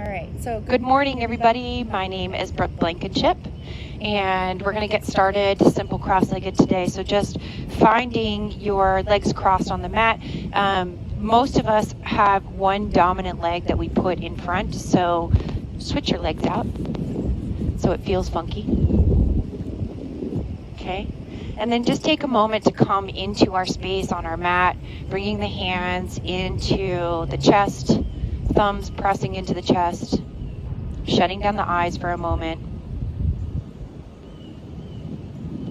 right, so good morning, everybody. My name is Brooke Blankenship, and we're going to get started simple cross-legged today. So just finding your legs crossed on the mat. Most of us have one dominant leg that we put in front, so switch your legs out so it feels funky. Okay, and then just take a moment to come into our space on our mat, bringing the hands into the chest, thumbs pressing into the chest, shutting down the eyes for a moment,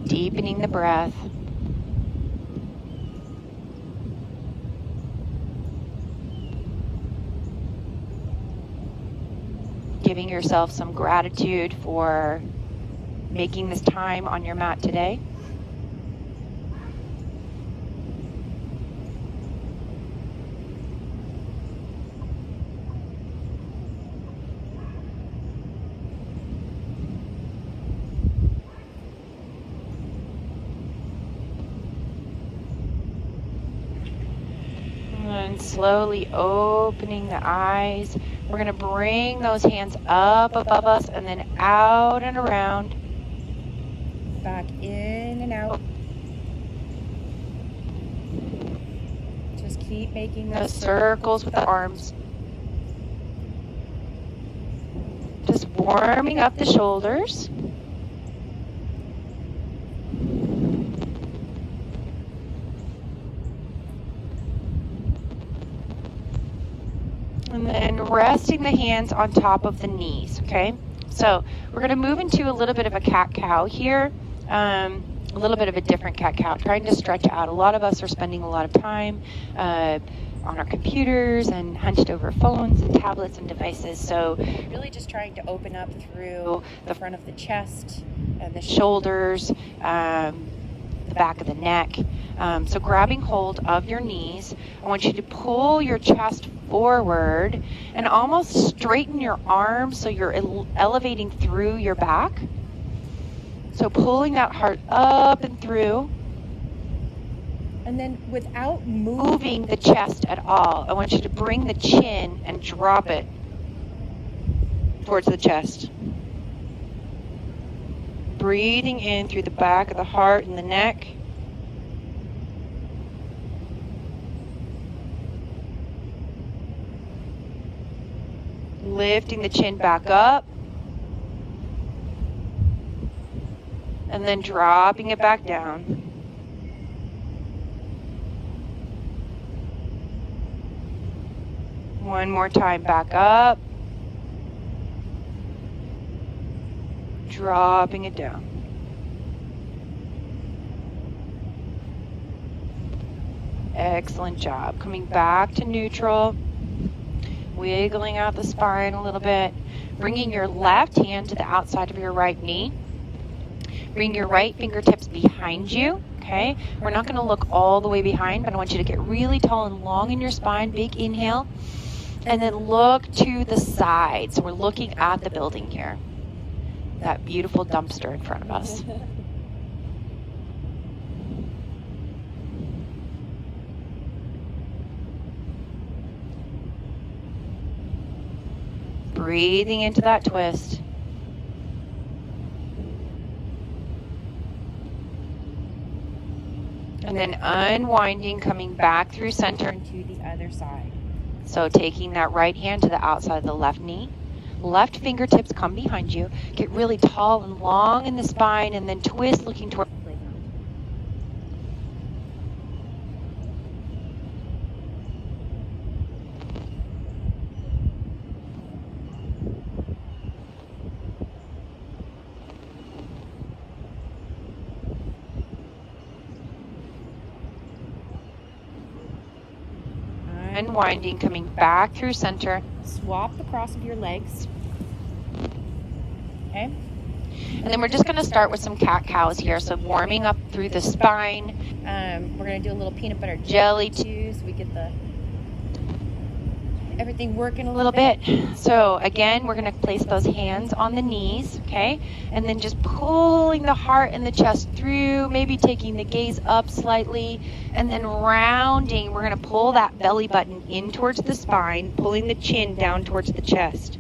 deepening the breath. Giving yourself some gratitude for making this time on your mat today. And slowly opening the eyes. We're going to bring those hands up above us and then out and around. Back in and out. Just keep making those circles with the arms. Just warming up the shoulders. And then resting the hands on top of the knees, okay? So we're going to move into a little bit of a cat-cow here, a little bit of a different cat-cow, trying to stretch out. A lot of us are spending a lot of time on our computers and hunched over phones and tablets and devices. So really just trying to open up through the front of the chest and the shoulders, the back of the neck. So grabbing hold of your knees, I want you to pull your chest forward and almost straighten your arms so you're elevating through your back. So pulling that heart up and through. And then without moving the chest at all, I want you to bring the chin and drop it towards the chest. Breathing in through the back of the heart and the neck. Lifting the chin back up. And then dropping it back down. One more time, back up. Dropping it down. Excellent job. Coming back to neutral. Wiggling out the spine a little bit. Bringing your left hand to the outside of your right knee. Bring your right fingertips behind you. Okay? We're not going to look all the way behind, but I want you to get really tall and long in your spine. Big inhale. And then look to the side. So we're looking at the building here. That beautiful dumpster in front of us. Breathing into that twist. And then unwinding, coming back through center and to the other side. So taking that right hand to the outside of the left knee. Left fingertips come behind you. Get really tall and long in the spine and then twist looking toward the playground. Unwinding, coming back through center. Swap the cross of your legs. Okay. And then we're just going to start with some cat-cows here. So warming up through the spine. We're going to do a little peanut butter jelly too, so we get everything working a little bit. So again, we're going to place those hands on the knees, okay? And then just pulling the heart and the chest through, maybe taking the gaze up slightly, and then rounding. We're going to pull that belly button in towards the spine, pulling the chin down towards the chest.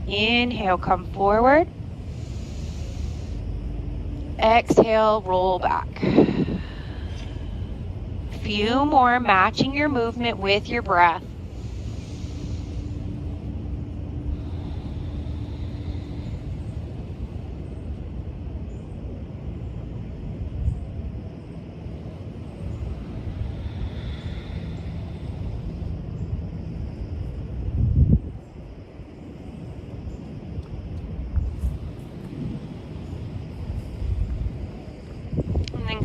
Inhale, come forward. Exhale, roll back. Few more, matching your movement with your breath.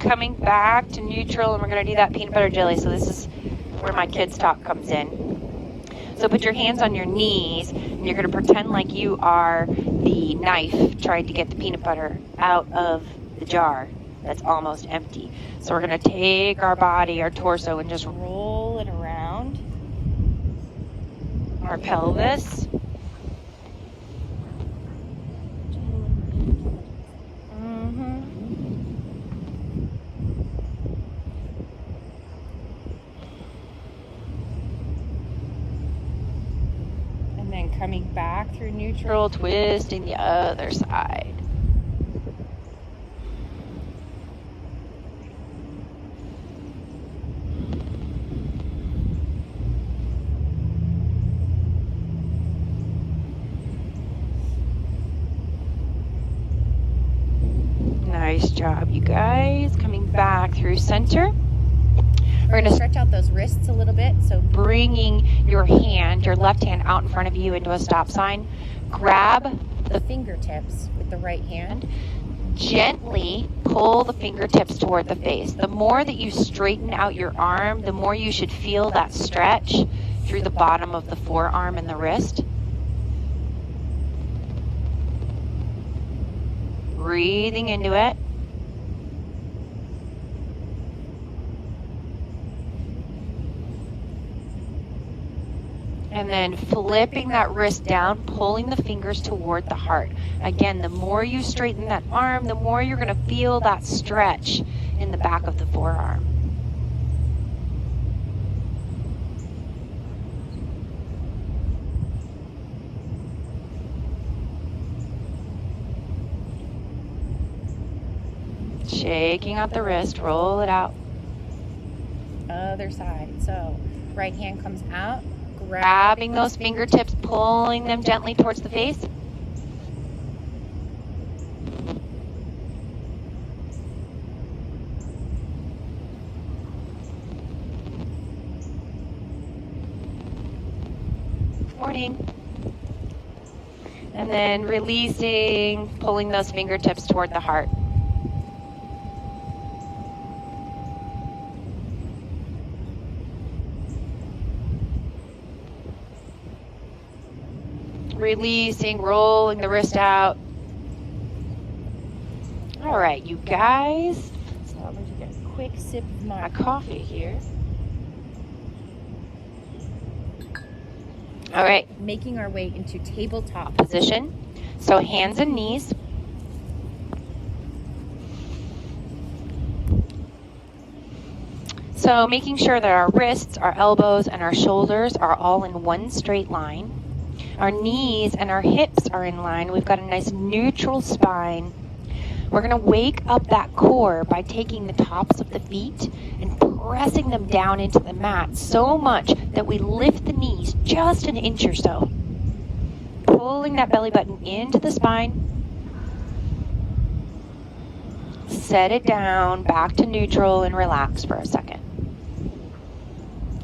Coming back to neutral, and we're going to do that peanut butter jelly. So this is where my kids talk comes in. So put your hands on your knees, and you're going to pretend like you are the knife trying to get the peanut butter out of the jar that's almost empty. So we're going to take our body, our torso, and just roll it around our pelvis. Coming back through neutral, twisting the other side. Nice job, you guys. Coming back through center. We're going to stretch out those wrists a little bit. So bringing your hand, your left hand out in front of you into a stop sign. Grab the fingertips with the right hand. Gently pull the fingertips toward the face. The more that you straighten out your arm, the more you should feel that stretch through the bottom of the forearm and the wrist. Breathing into it. And then flipping that wrist down, pulling the fingers toward the heart. Again, the more you straighten that arm, the more you're going to feel that stretch in the back of the forearm. Shaking out the wrist, roll it out. Other side. So right hand comes out. Grabbing those fingertips, pulling them gently towards the face. Morning. And then releasing, pulling those fingertips toward the heart. Releasing, rolling the wrist out. All right, you guys. So I'm going to get a quick sip of my coffee here. All right, making our way into tabletop position. So hands and knees. So making sure that our wrists, our elbows, and our shoulders are all in one straight line. Our knees and our hips are in line. We've got a nice neutral spine. We're going to wake up that core by taking the tops of the feet and pressing them down into the mat so much that we lift the knees just an inch or so. Pulling that belly button into the spine. Set it down, back to neutral, and relax for a second.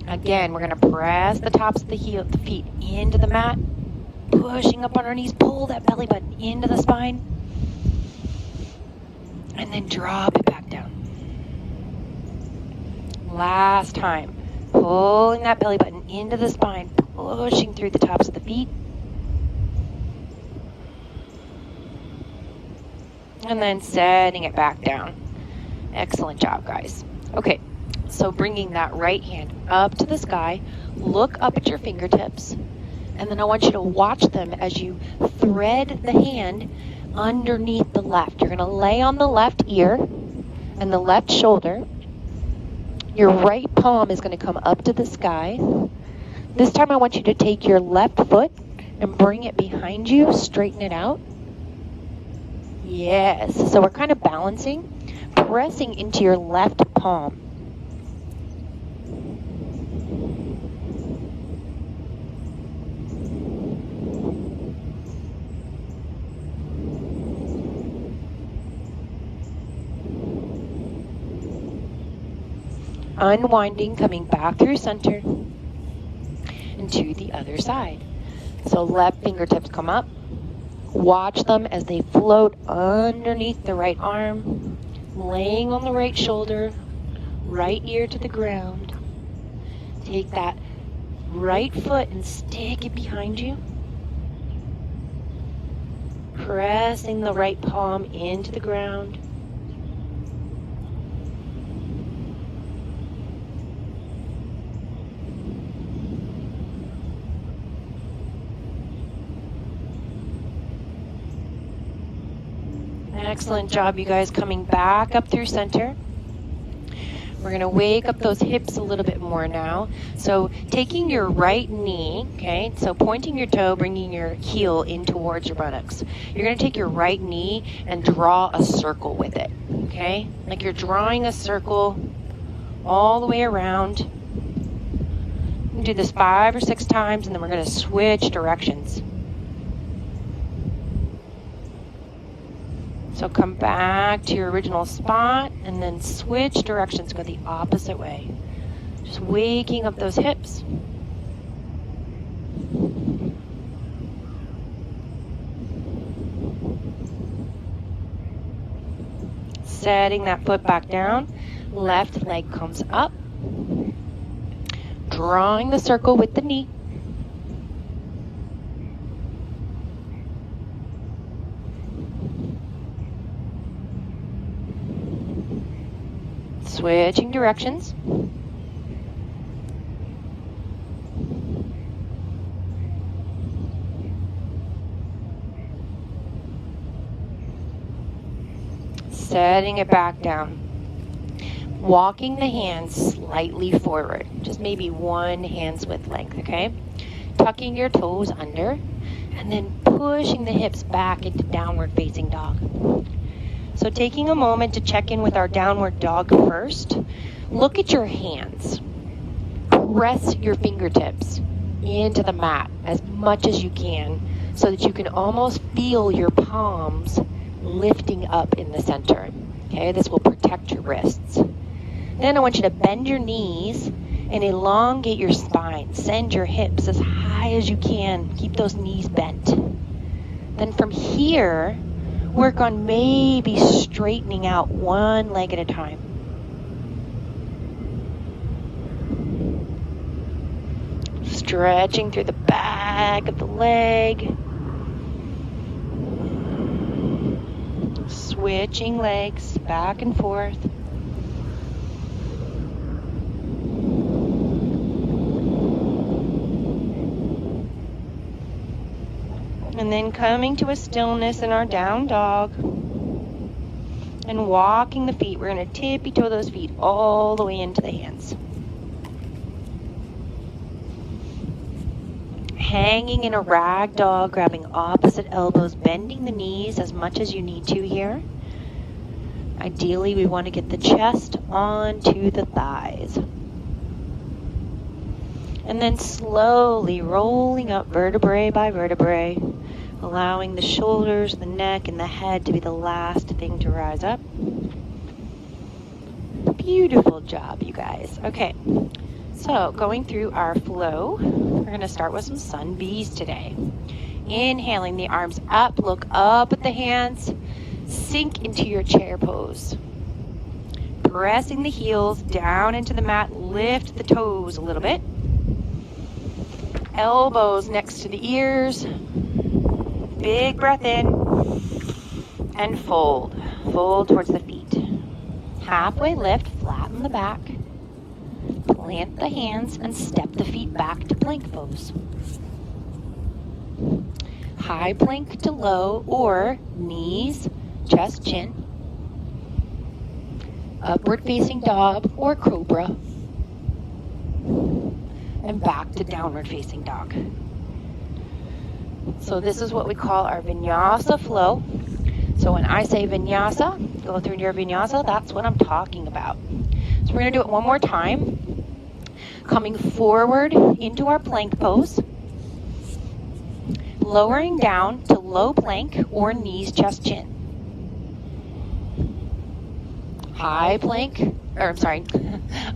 Again, we're going to press the tops of the feet into the mat. Pushing up on our knees, pull that belly button into the spine, and then drop it back down. Last time, pulling that belly button into the spine, pushing through the tops of the feet, and then setting it back down. Excellent job, guys. Okay, so bringing that right hand up to the sky, look up at your fingertips. And then I want you to watch them as you thread the hand underneath the left. You're going to lay on the left ear and the left shoulder. Your right palm is going to come up to the sky. This time I want you to take your left foot and bring it behind you, straighten it out. Yes, so we're kind of balancing, pressing into your left palm. Unwinding, coming back through center and to the other side. So left fingertips come up. Watch them as they float underneath the right arm, laying on the right shoulder, right ear to the ground. Take that right foot and stick it behind you. Pressing the right palm into the ground. Excellent job, you guys, coming back up through center. We're going to wake up those hips a little bit more now. So taking your right knee, okay, so pointing your toe, bringing your heel in towards your buttocks. You're going to take your right knee and draw a circle with it, okay? Like you're drawing a circle all the way around. You can do this 5 or 6 times, and then we're going to switch directions. So come back to your original spot and then switch directions, go the opposite way. Just waking up those hips. Setting that foot back down, left leg comes up. Drawing the circle with the knee. Switching directions. Setting it back down. Walking the hands slightly forward, just maybe 1 hand's width length, okay? Tucking your toes under, and then pushing the hips back into downward facing dog. So taking a moment to check in with our downward dog first. Look at your hands. Press your fingertips into the mat as much as you can so that you can almost feel your palms lifting up in the center. Okay, this will protect your wrists. Then I want you to bend your knees and elongate your spine. Send your hips as high as you can. Keep those knees bent. Then from here, work on maybe straightening out 1 leg at a time. Stretching through the back of the leg. Switching legs back and forth. And then coming to a stillness in our down dog. And walking the feet. We're going to tippy toe those feet all the way into the hands. Hanging in a rag dog, grabbing opposite elbows, bending the knees as much as you need to here. Ideally, we want to get the chest onto the thighs. And then slowly rolling up vertebrae by vertebrae, allowing the shoulders, the neck, and the head to be the last thing to rise up. Beautiful job, you guys. Okay, so going through our flow, we're going to start with some sun bees today. Inhaling the arms up, look up at the hands, sink into your chair pose. Pressing the heels down into the mat, lift the toes a little bit. Elbows next to the ears. Big breath in and fold. Fold towards the feet. Halfway lift, flatten the back. Plant the hands and step the feet back to plank pose. High plank to low or knees, chest, chin. Upward facing dog or cobra. And back to downward facing dog. So this is what we call our Vinyasa flow. So when I say Vinyasa, go through your Vinyasa, that's what I'm talking about. So we're going to do it one more time. Coming forward into our plank pose. Lowering down to low plank or knees, chest, chin. High plank,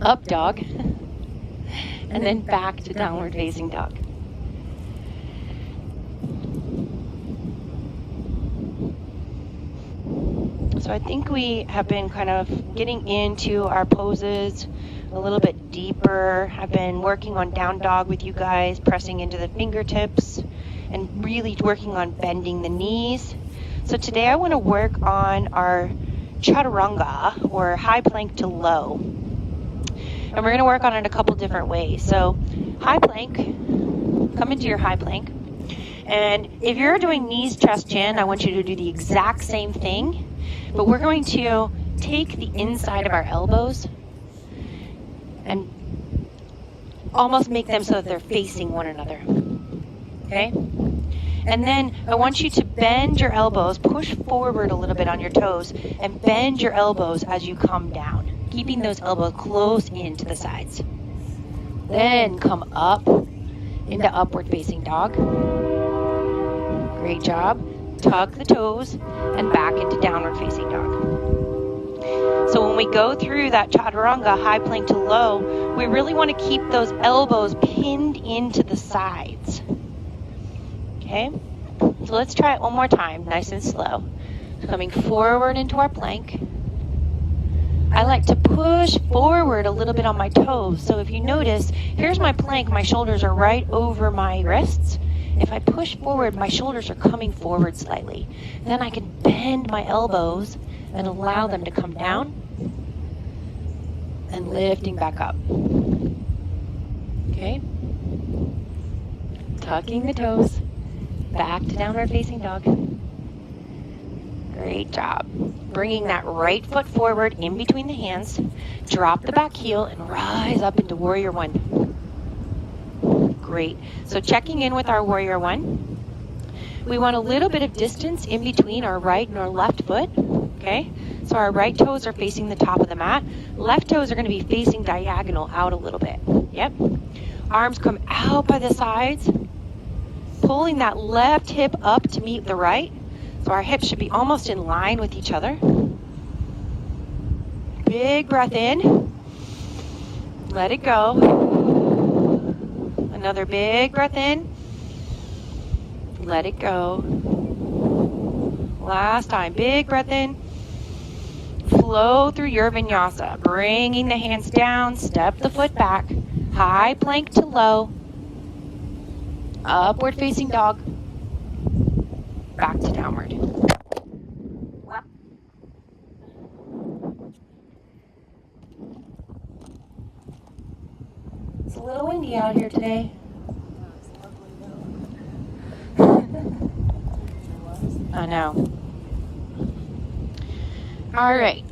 up dog. And then back to downward facing dog. So I think we have been kind of getting into our poses a little bit deeper. I've been working on down dog with you guys, pressing into the fingertips and really working on bending the knees. So today I want to work on our chaturanga, or high plank to low. And we're going to work on it a couple different ways. So high plank, come into your high plank. And if you're doing knees, chest, chin, I want you to do the exact same thing. But we're going to take the inside of our elbows and almost make them so that they're facing one another. Okay? And then I want you to bend your elbows, push forward a little bit on your toes, and bend your elbows as you come down, keeping those elbows close into the sides. Then come up into upward facing dog. Great job. Tuck the toes and back into downward facing dog. So when we go through that chaturanga, high plank to low, we really want to keep those elbows pinned into the sides. Okay? So let's try it one more time, nice and slow. Coming forward into our plank. I like to push forward a little bit on my toes. So if you notice, here's my plank, my shoulders are right over my wrists. If I push forward, my shoulders are coming forward slightly. Then I can bend my elbows and allow them to come down and lifting back up. Okay? Tucking the toes, back to downward facing dog. Great job. Bringing that right foot forward in between the hands. Drop the back heel and rise up into warrior one. Great. So checking in with our warrior one. We want a little bit of distance in between our right and our left foot. Okay? So our right toes are facing the top of the mat. Left toes are going to be facing diagonal out a little bit. Yep. Arms come out by the sides. Pulling that left hip up to meet the right. So our hips should be almost in line with each other. Big breath in. Let it go. Another big breath in. Let it go. Last time. Big breath in. Flow through your vinyasa. Bringing the hands down. Step the foot back. High plank to low. Upward facing dog. Back to downward. It's a little windy out here today. I know. All right.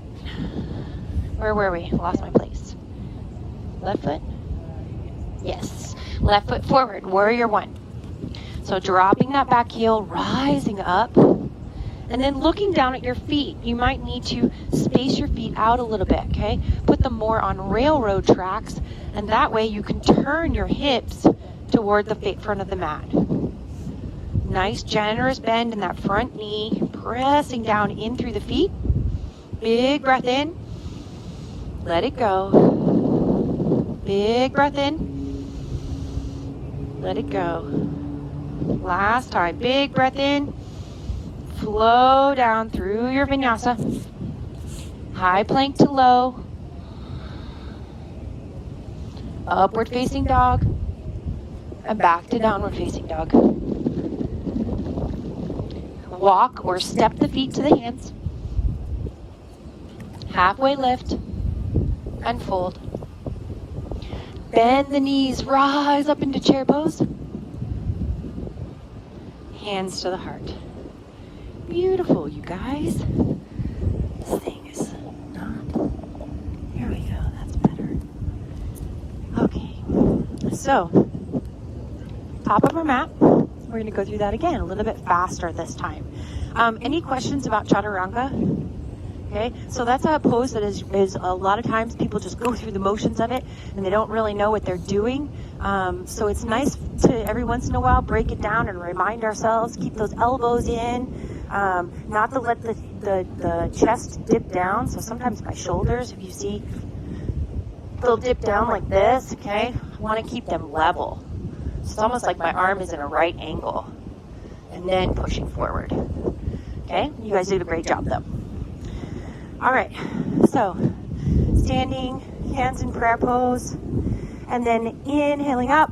Where were we? Lost my place. Left foot? Yes. Left foot forward. Warrior one. So dropping that back heel, rising up, and then looking down at your feet. You might need to space your feet out a little bit, okay? Put them more on railroad tracks, and that way you can turn your hips toward the front of the mat. Nice, generous bend in that front knee, pressing down in through the feet. Big breath in. Let it go. Big breath in. Let it go. Last time. Big breath in. Flow down through your vinyasa. High plank to low. Upward facing dog. And back to downward facing dog. Walk or step the feet to the hands. Halfway lift. And fold. Bend the knees. Rise up into chair pose. Hands to the heart. Beautiful, you guys. This thing is not. Here we go. That's better. Okay. So, top of our mat. We're going to go through that again, a little bit faster this time. Any questions about chaturanga? Okay, so that's a pose that is a lot of times people just go through the motions of it and they don't really know what they're doing. So it's nice to every once in a while break it down and remind ourselves, keep those elbows in, not to let the chest dip down. So sometimes my shoulders, if you see, they'll dip down like this, okay? I want to keep them level. So it's almost like my arm is in a right angle and then pushing forward. Okay, you guys did a great job though. All right, so standing, hands in prayer pose, and then inhaling up,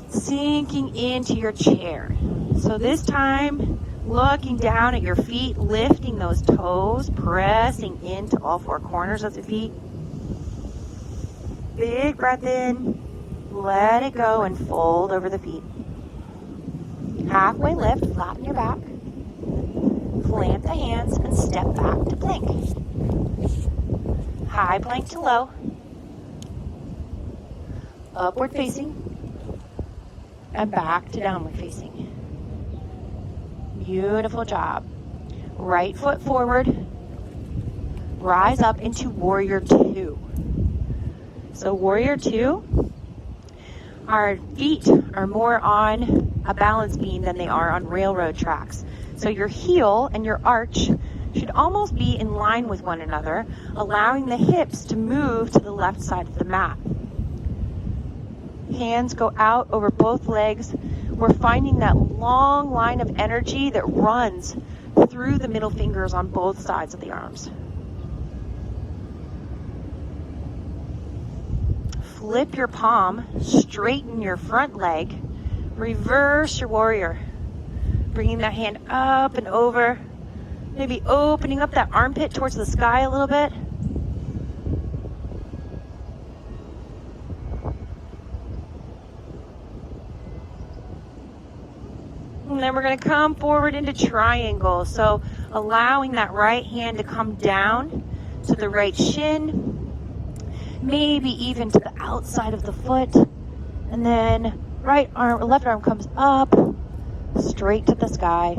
sinking into your chair. So this time, looking down at your feet, lifting those toes, pressing into all four corners of the feet. Big breath in, let it go and fold over the feet. Halfway lift, flatten your back. Plant the hands and step back to plank. High plank to low. Upward facing. And back to downward facing. Beautiful job. Right foot forward. Rise up into warrior two. So warrior two, our feet are more on a balance beam than they are on railroad tracks. So your heel and your arch should almost be in line with one another, allowing the hips to move to the left side of the mat. Hands go out over both legs. We're finding that long line of energy that runs through the middle fingers on both sides of the arms. Flip your palm, straighten your front leg, reverse your warrior. Bringing that hand up and over, maybe opening up that armpit towards the sky a little bit. And then we're going to come forward into triangle. So allowing that right hand to come down to the right shin, maybe even to the outside of the foot. And then left arm comes up, straight to the sky.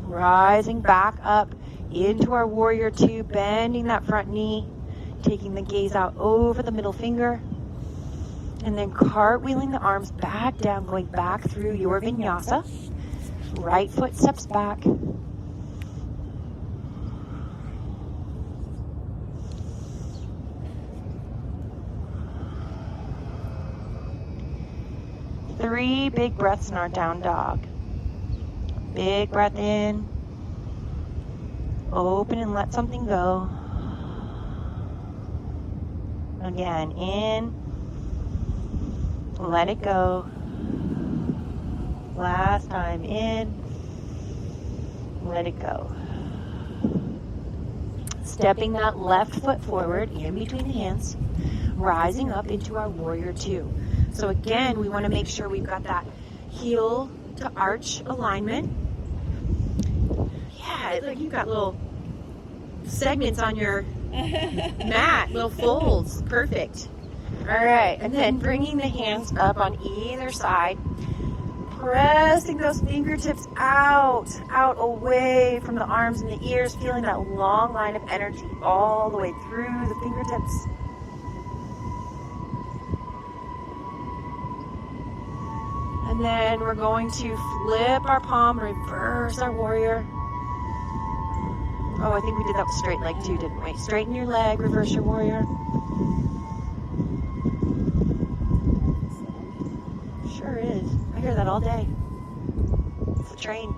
Rising back up into our warrior two, bending that front knee, taking the gaze out over the middle finger. And then cartwheeling the arms back down, going back through your vinyasa. Right foot steps back. Three big breaths in our down dog. Big breath in. Open and let something go. Again, in. Let it go. Last time in. Let it go. Stepping that left foot forward in between the hands. Rising up into our warrior two. So again, we want to make sure we've got that heel to arch alignment. Yeah, it's like you've got little segments on your mat, little folds. Perfect. All right, and then bringing the hands up on either side, pressing those fingertips out away from the arms and the ears, feeling that long line of energy all the way through the fingertips. And then we're going to flip our palm, reverse our warrior. Oh, I think we did that with straight leg too, didn't we? Straighten your leg, reverse your warrior. Sure is. I hear that all day. It's a train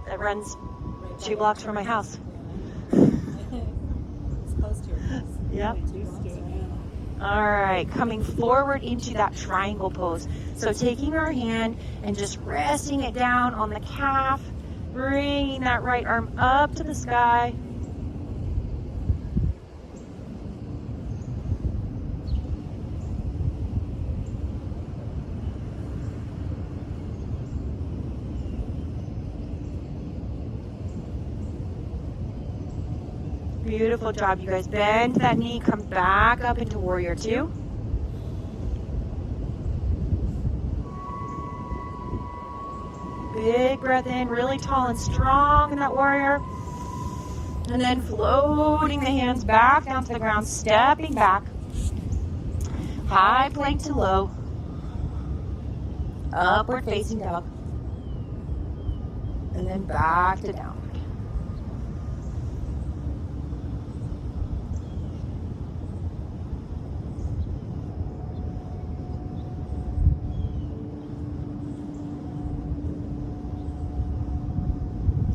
that runs 2 blocks from my house. It's close to your house. Yep. All right, coming forward into that triangle pose. So taking our hand and just resting it down on the calf, bringing that right arm up to the sky. Beautiful job, you guys. Bend that knee, come back up into warrior 2. Big breath in, really tall and strong in that warrior. And then floating the hands back down to the ground, stepping back. High plank to low. Upward facing dog. And then back to downward.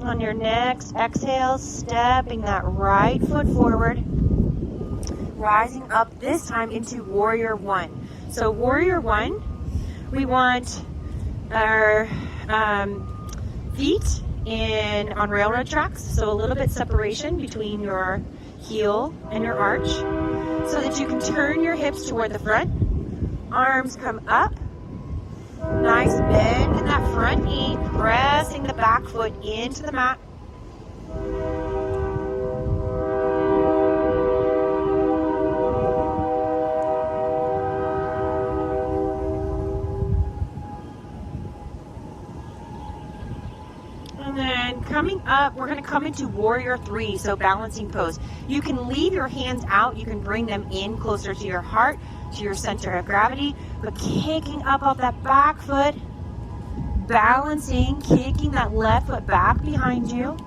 On your next exhale, stepping that right foot forward, rising up this time into warrior 1. So warrior 1, we want our feet on railroad tracks, so a little bit separation between your heel and your arch, so that you can turn your hips toward the front. Arms come up. Nice bend in that front knee, pressing the back foot into the mat. And then coming up, we're going to come into warrior 3, so balancing pose. You can leave your hands out, you can bring them in closer to your heart, to your center of gravity, but kicking up off that back foot, balancing, kicking that left foot back behind you.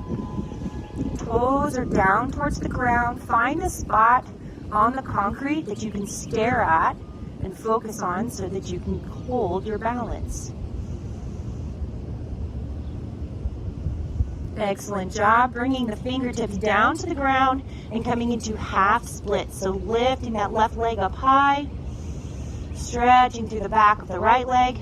Toes are down towards the ground. Find a spot on the concrete that you can stare at and focus on so that you can hold your balance. Excellent job. Bringing the fingertips down to the ground and coming into half splits. So lifting that left leg up high, stretching through the back of the right leg.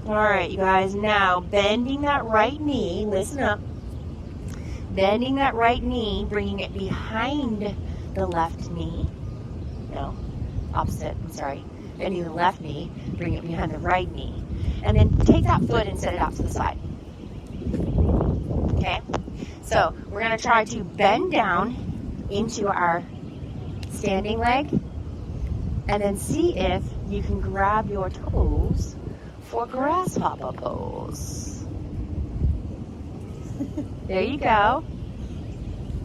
All right, you guys, now bending that right knee, listen up. Bending that right knee, bringing it behind the left knee. No, opposite, I'm sorry. Bending the left knee, bring it behind the right knee. And then take that foot and set it out to the side. Okay, so we're going to try to bend down into our standing leg and then see if you can grab your toes for grasshopper pose. There you go.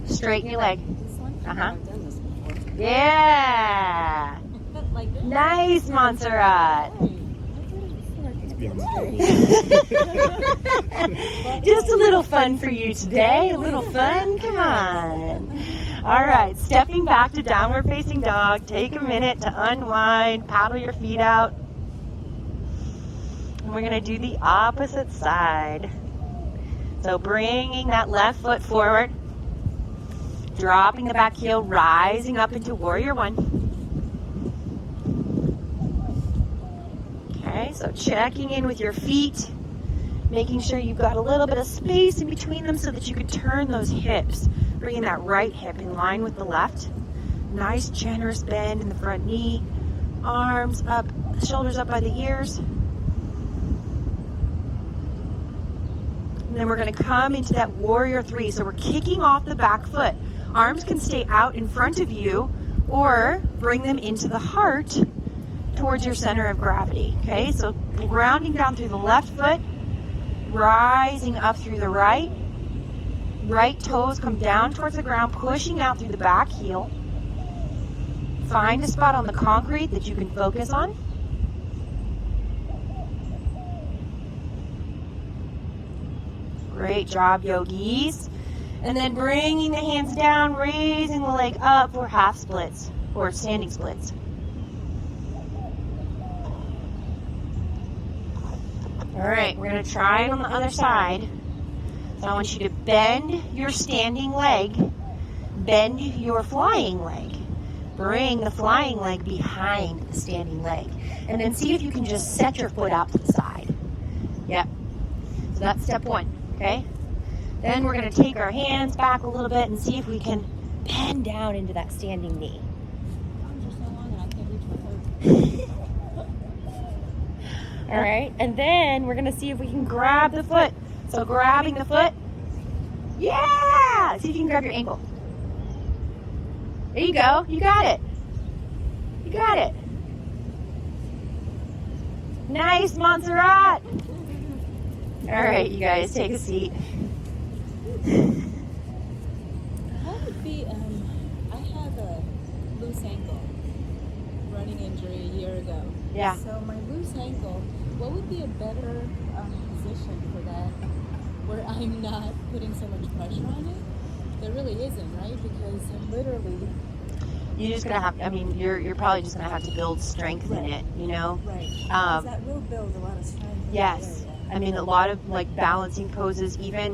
Straighten your leg. This one? Uh-huh. I've done this before. Yeah. Like this? Nice, Montserrat. Just a little fun for you today. A little fun. Come on. All right. Stepping back to downward facing dog. Take a minute to unwind. Paddle your feet out. And we're going to do the opposite side. So bringing that left foot forward. Dropping the back heel. Rising up into warrior 1. Okay, so checking in with your feet, making sure you've got a little bit of space in between them so that you can turn those hips, bringing that right hip in line with the left. Nice generous bend in the front knee, arms up, shoulders up by the ears. And then we're going to come into that warrior 3. So we're kicking off the back foot. Arms can stay out in front of you or bring them into the heart towards your center of gravity. Okay, so grounding down through the left foot, rising up through the right. Right toes come down towards the ground, pushing out through the back heel. Find a spot on the concrete that you can focus on. Great job, yogis. And then bringing the hands down, raising the leg up for half splits or standing splits. All right, we're going to try it on the other side. So I want you to bend your standing leg, bend your flying leg. Bring the flying leg behind the standing leg. And then see if you can just set your foot out to the side. Yep. So that's step 1, okay? Then we're going to take our hands back a little bit and see if we can bend down into that standing knee. Arms are so long and I can't reach my toes. All right, and then we're gonna see if we can grab the foot. So grabbing the foot. Yeah! See if you can grab your ankle. There you go. You got it. You got it. Nice, Montserrat. All right, you guys, take a seat. How would be, I have a loose ankle, running injury a year ago. Yeah. So my loose ankle, what would be a better position for that, where I'm not putting so much pressure on it? There really isn't, right? Because I'm literally... You're just gonna have. I mean, you're probably just gonna have to build strength in it. You know. Right. Because that will build a lot of strength. In Yes. that area. I mean, a lot of like balancing poses, even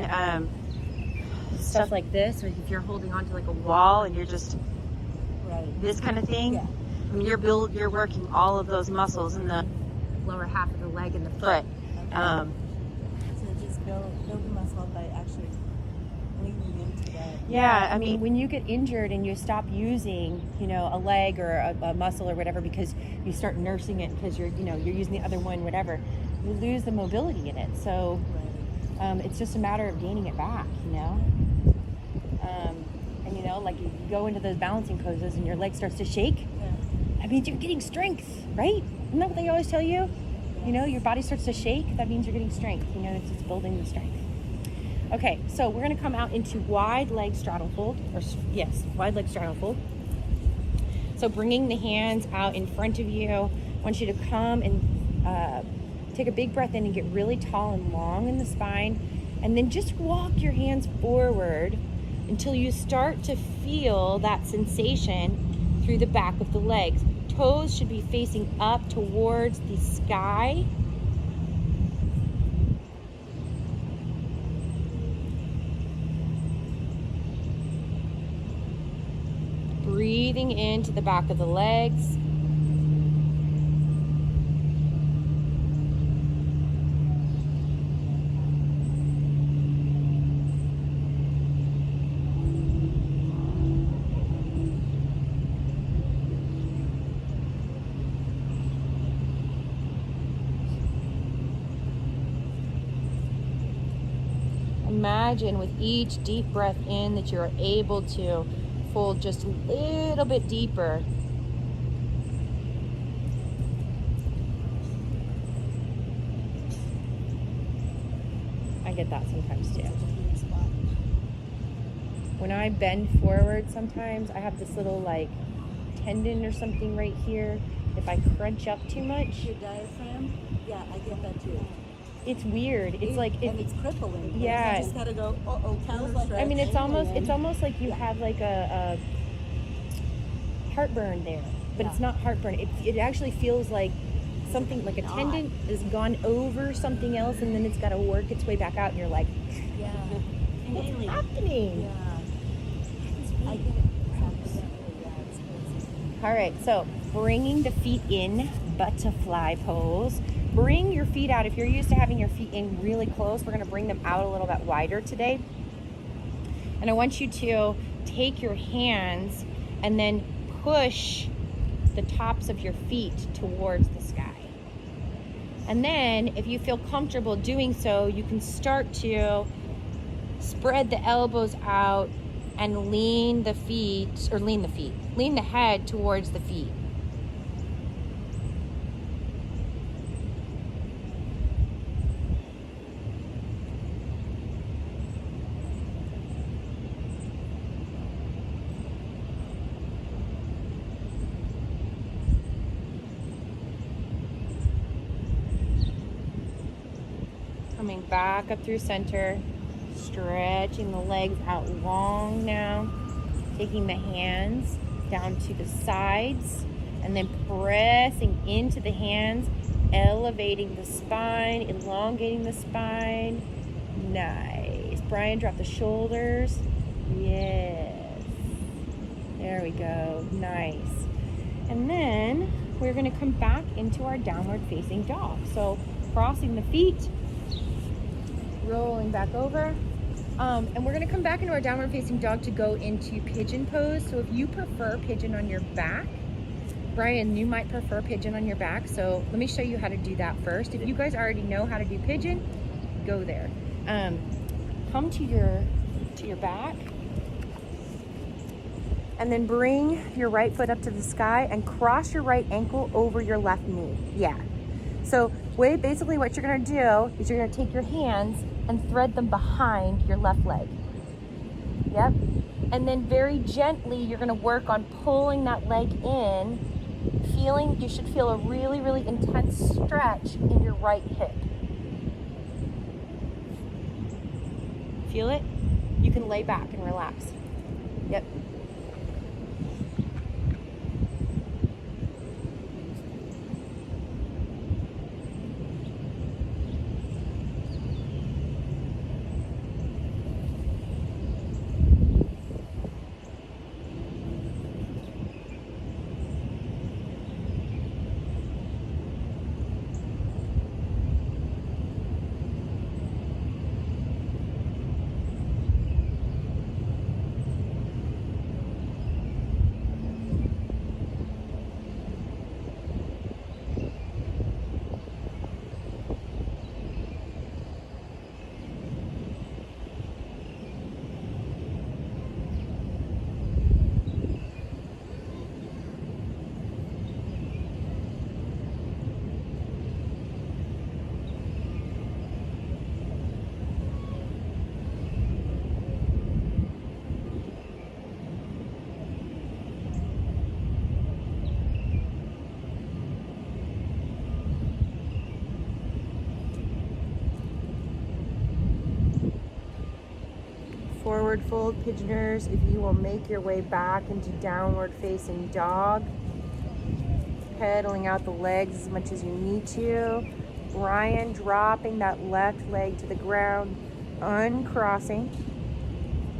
stuff like this, or if you're holding onto like a wall and you're just Right. this kind of thing. Yeah. I mean, you're working all of those muscles in the lower half of the leg and the foot. So just build the muscle up by actually leaning into that. Yeah, I mean, when you get injured and you stop using, you know, a leg or a muscle or whatever because you start nursing it because you're using the other one, whatever, you lose the mobility in it. So Right. it's just a matter of gaining it back, you know. And you know, like you go into those balancing poses and your leg starts to shake. Yeah. That means you're getting strength, right? Isn't that what they always tell you? You know, your body starts to shake. That means you're getting strength. You know, it's just building the strength. Okay, so we're going to come out into wide leg straddle fold. Wide leg straddle fold. So bringing the hands out in front of you. I want you to come and take a big breath in and get really tall and long in the spine. And then just walk your hands forward until you start to feel that sensation through the back of the legs. Toes should be facing up towards the sky. Breathing into the back of the legs. Imagine with each deep breath in that you're able to fold just a little bit deeper. I get that sometimes too. When I bend forward sometimes, I have this little like tendon or something right here. If I crunch up too much, Your diaphragm? Yeah, I get that too. it's weird. It's like and it's crippling. Yeah. You just gotta go, counter stretch. I mean, it's almost like you have like a heartburn there, but it's not heartburn. It actually feels like something like a tendon has gone over something else, and then it's got to work its way back out, and you're like, Yeah. what's happening? Yeah. I get it. Yeah, it's crazy. All right, so bringing the feet in, butterfly pose. Bring your feet out. If you're used to having your feet in really close, we're going to bring them out a little bit wider today. And I want you to take your hands and then push the tops of your feet towards the sky. And then if you feel comfortable doing so, you can start to spread the elbows out and lean the head towards the feet. Coming back up through center, stretching the legs out long now, taking the hands down to the sides, and then pressing into the hands, elevating the spine, elongating the spine. Nice. Brian, drop the shoulders. Yes. There we go. Nice. And then we're going to come back into our downward facing dog. So crossing the feet, rolling back over. And we're going to come back into our downward facing dog to go into pigeon pose. So if you prefer pigeon on your back, Brian, you might prefer pigeon on your back, so let me show you how to do that first. If you guys already know how to do pigeon, go there. Come to your back, and then bring your right foot up to the sky and cross your right ankle over your left knee. Yeah. So basically what you're gonna do is you're gonna take your hands and thread them behind your left leg. Yep. And then very gently, you're gonna work on pulling that leg in, you should feel a really, really intense stretch in your right hip. Feel it? You can lay back and relax. Yep. Forward fold, pigeoners. If you will make your way back into downward facing dog, pedaling out the legs as much as you need to. Brian dropping that left leg to the ground, uncrossing,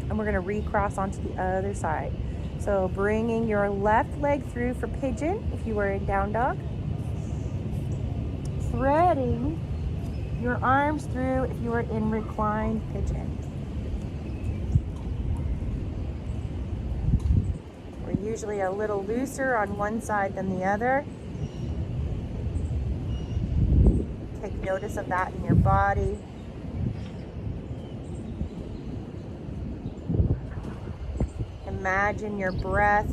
and we're going to recross onto the other side. So bringing your left leg through for pigeon if you were in down dog, threading your arms through if you were in reclined pigeon. We're usually a little looser on one side than the other. Take notice of that in your body. Imagine your breath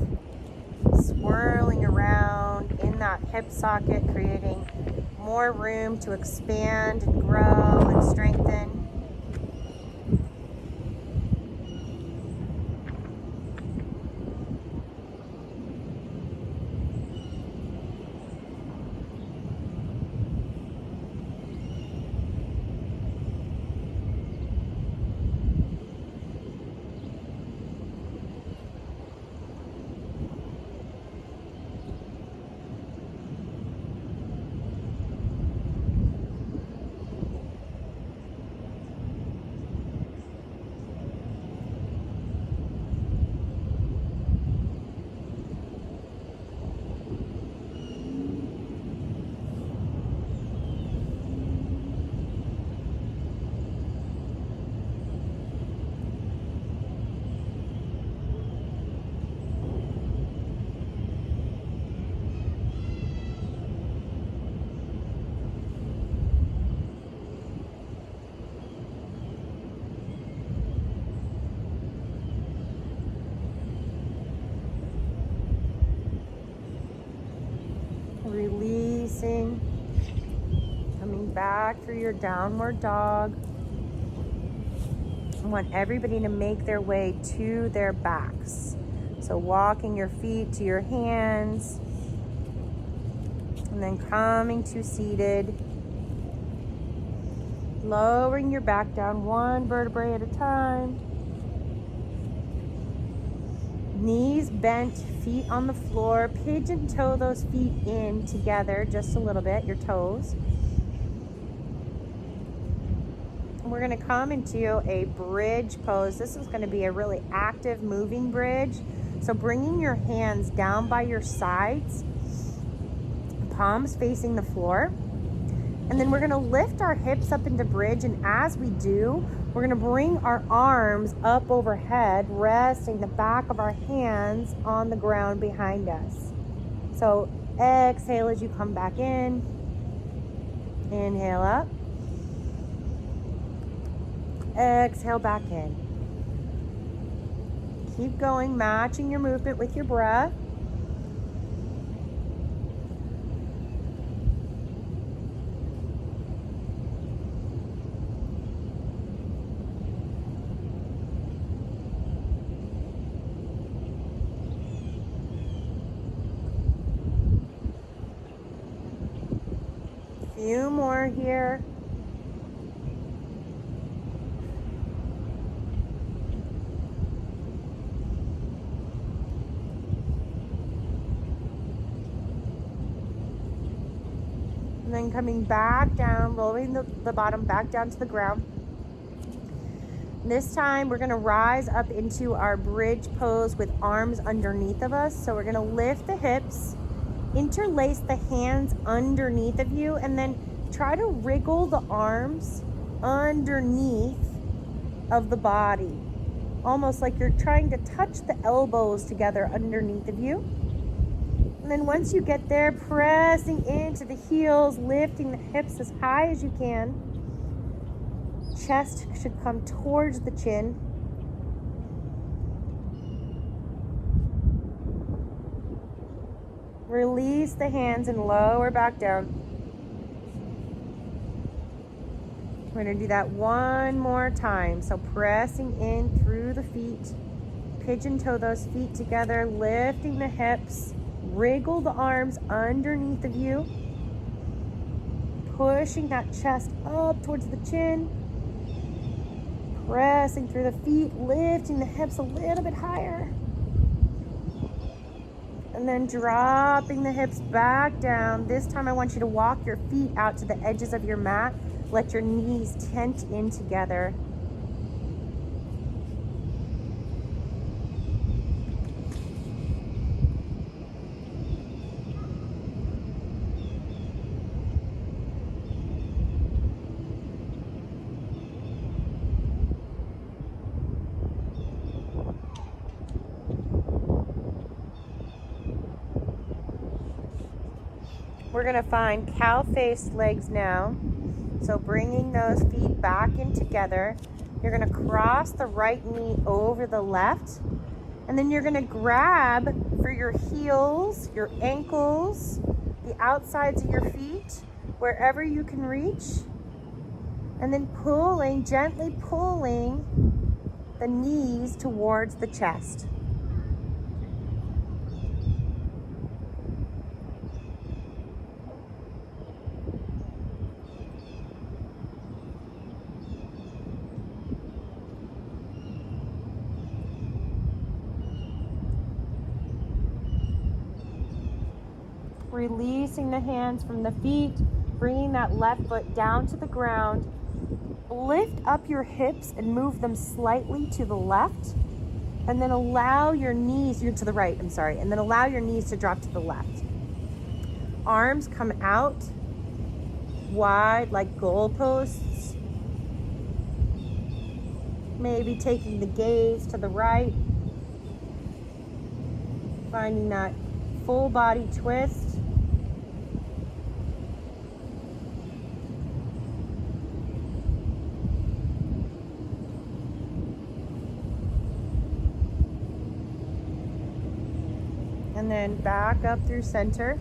swirling around in that hip socket, creating more room to expand and grow and strengthen. Releasing, coming back through your downward dog. I want everybody to make their way to their backs. So walking your feet to your hands, and then coming to seated. Lowering your back down one vertebrae at a time. Knees bent, feet on the floor. Pigeon toe those feet in together just a little bit, your toes. We're going to come into a bridge pose. This is going to be a really active moving bridge. So bringing your hands down by your sides, palms facing the floor. And then we're going to lift our hips up into bridge, and as we do, we're going to bring our arms up overhead, resting the back of our hands on the ground behind us. So exhale as you come back in. Inhale up. Exhale back in. Keep going, matching your movement with your breath. Few more here. And then coming back down, lowering the bottom back down to the ground. This time we're gonna rise up into our bridge pose with arms underneath of us. So we're gonna lift the hips, interlace the hands underneath of you, and then try to wriggle the arms underneath of the body. Almost like you're trying to touch the elbows together underneath of you. And then once you get there, pressing into the heels, lifting the hips as high as you can. Chest should come towards the chin. Release the hands and lower back down. We're going to do that one more time. So pressing in through the feet. Pigeon toe those feet together, lifting the hips. Wriggle the arms underneath of you. Pushing that chest up towards the chin. Pressing through the feet, lifting the hips a little bit higher. And then dropping the hips back down. This time I want you to walk your feet out to the edges of your mat. Let your knees tent in together. We're going to find cow-faced legs now. So bringing those feet back in together. You're going to cross the right knee over the left. And then you're going to grab for your heels, your ankles, the outsides of your feet, wherever you can reach. And then pulling, gently pulling the knees towards the chest. Releasing the hands from the feet, bringing that left foot down to the ground. Lift up your hips and move them slightly to the left. And then allow your knees, you're to the right, I'm sorry. And then allow your knees to drop to the left. Arms come out wide like goalposts. Maybe taking the gaze to the right. Finding that full body twist. And then back up through center.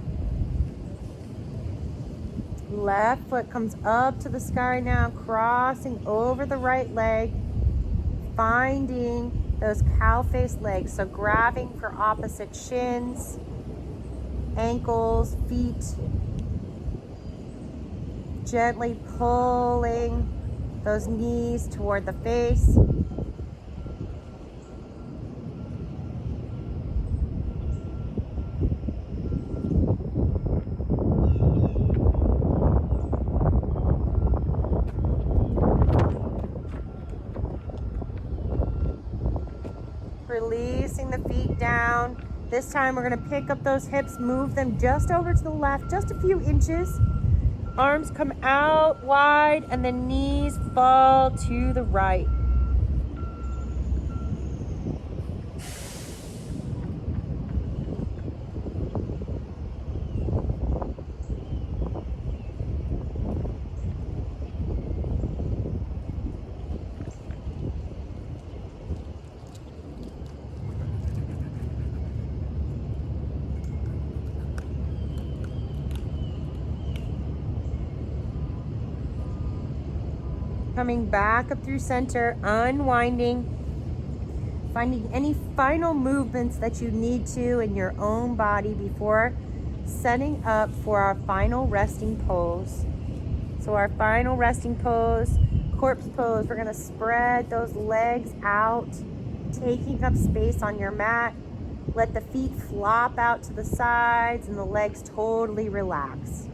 Left foot comes up to the sky now, crossing over the right leg, finding those cow-faced legs. So grabbing for opposite shins, ankles, feet. Gently pulling those knees toward the face. Releasing the feet down. This time we're going to pick up those hips, move them just over to the left, just a few inches. Arms come out wide and the knees fall to the right. Coming back up through center, unwinding, finding any final movements that you need to in your own body before setting up for our final resting pose. So our final resting pose, corpse pose, we're gonna spread those legs out, taking up space on your mat. Let the feet flop out to the sides and the legs totally relax.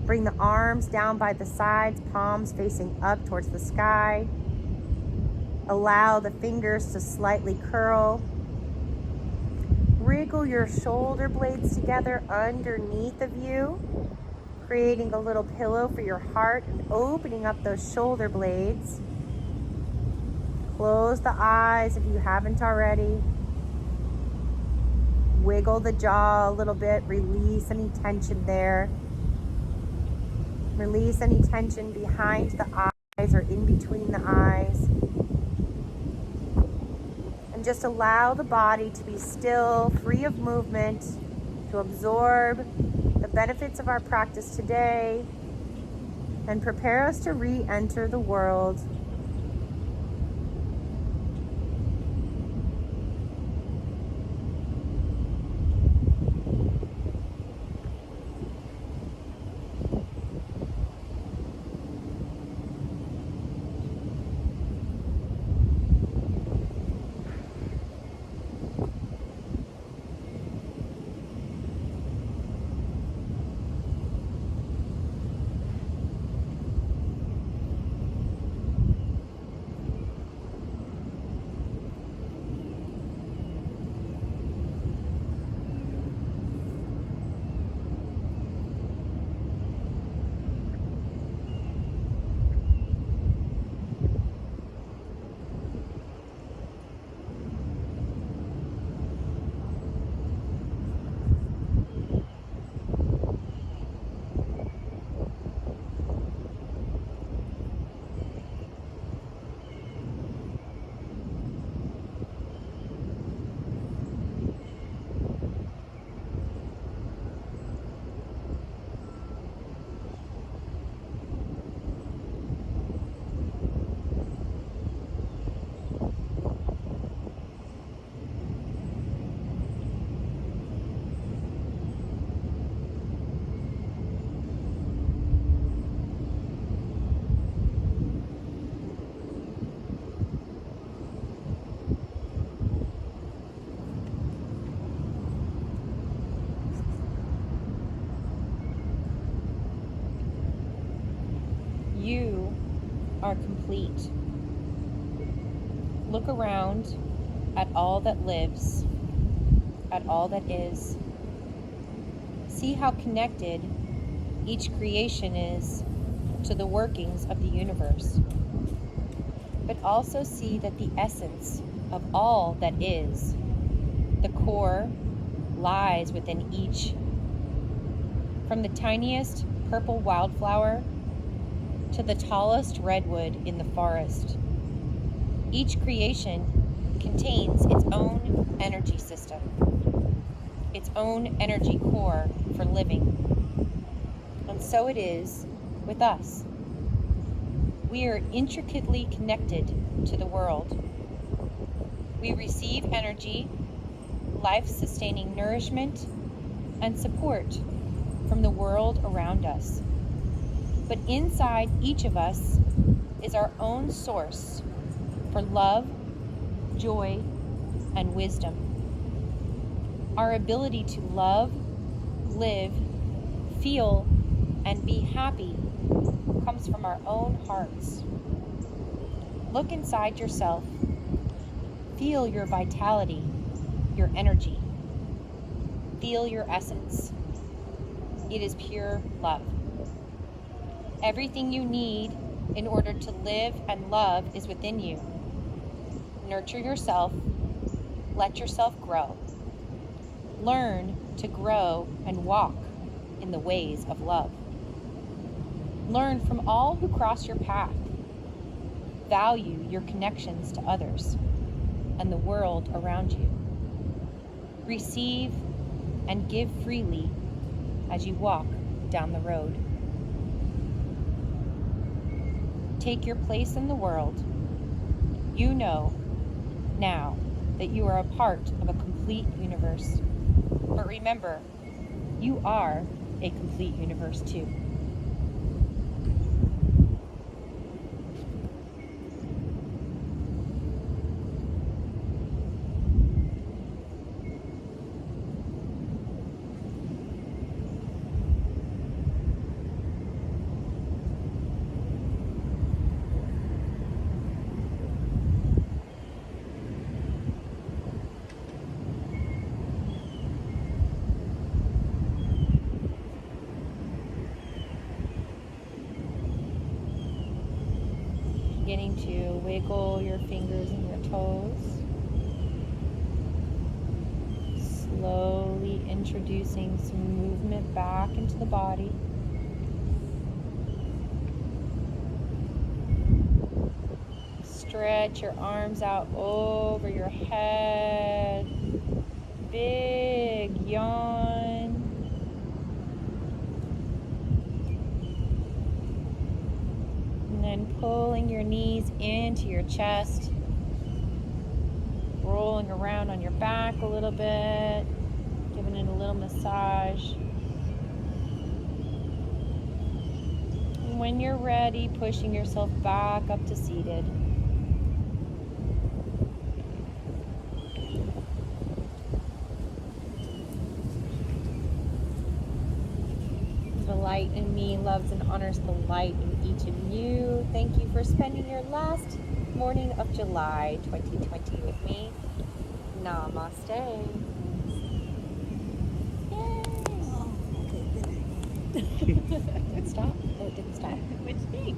Bring the arms down by the sides, palms facing up towards the sky. Allow the fingers to slightly curl. Wriggle your shoulder blades together underneath of you, creating a little pillow for your heart and opening up those shoulder blades. Close the eyes if you haven't already. Wiggle the jaw a little bit, release any tension there. Release any tension behind the eyes or in between the eyes. And just allow the body to be still, free of movement, to absorb the benefits of our practice today and prepare us to re-enter the world. You are complete. Look around at all that lives, at all that is. See how connected each creation is to the workings of the universe. But also see that the essence of all that is, the core, lies within each. From the tiniest purple wildflower to the tallest redwood in the forest. Each creation contains its own energy system, its own energy core for living. And so it is with us. We are intricately connected to the world. We receive energy, life-sustaining nourishment, and support from the world around us. But inside each of us is our own source for love, joy, and wisdom. Our ability to love, live, feel, and be happy comes from our own hearts. Look inside yourself. Feel your vitality, your energy. Feel your essence. It is pure love. Everything you need in order to live and love is within you. Nurture yourself. Let yourself grow. Learn to grow and walk in the ways of love. Learn from all who cross your path. Value your connections to others and the world around you. Receive and give freely as you walk down the road. take your place in the world, you know now that you are a part of a complete universe. But remember, you are a complete universe too. Beginning to wiggle your fingers and your toes. Slowly introducing some movement back into the body. Stretch your arms out over your head. Big yawn. And then pulling your knees into your chest. Rolling around on your back a little bit. Giving it a little massage. And when you're ready, pushing yourself back up to seated. The light in me loves and honors the light in each of you. Thank you for spending your last morning of July 2020 with me. Namaste. Yay! Oh, okay, good. It stopped. Oh, it didn't stop. Which peak?